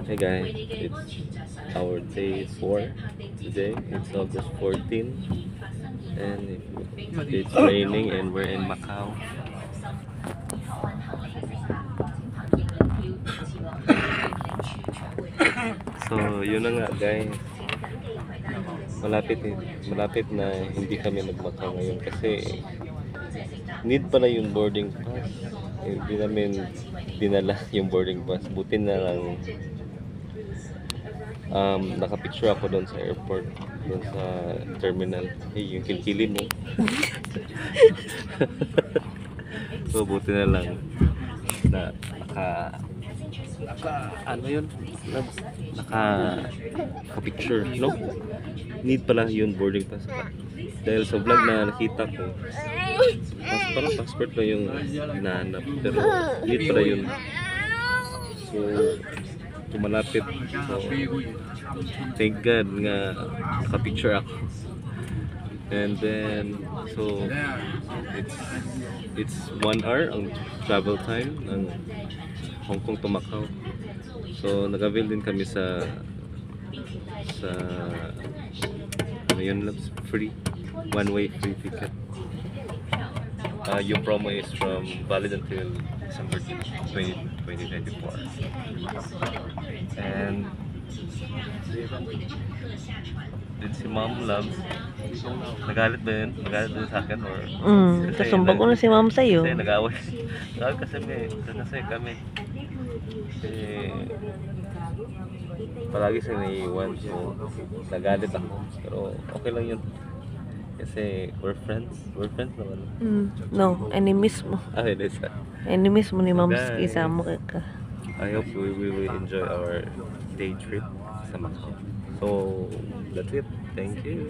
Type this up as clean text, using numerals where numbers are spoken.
Hey guys, it's our day 4 today. It's August 14 and it's raining and we're in Macau. So yun na nga guys, malapit, malapit na hindi kami mag-Macau ngayon kasi need pala yung boarding pass. Hindi namin dinala yung boarding pass. Buti na lang nakapicture ako doon sa airport, doon sa terminal. Hey, yung kilikili mo. So buti na lang na ano yun, naka-picture, no? Need pala yun boarding pass. Dahil sa vlog na nakita ko, parang passport na yung hinahanap, pero need pala yun. So tumalapit. So thank God nga naka-picture ako. And then so it's 1 hour ang travel time ng Hong Kong to Macau. So nag-avail din kami sa ano yun, free one-way free ticket. Yung promo is from valid until December 2024. And din si Mom Loves, nagalit ba yun? Nagalit din sa akin or Kasumbag ko na si Ma'am sa'yo. kasi nag-away. Kasi kami palagi siya naiiwan, so nagalit ako, pero okay lang yun kasi we're friends naman. No, enemies mo. It is. Enemies mo ni Ma'am Guys, isama ka. I hope we will enjoy our day trip sa Macau. So that's it, thank you.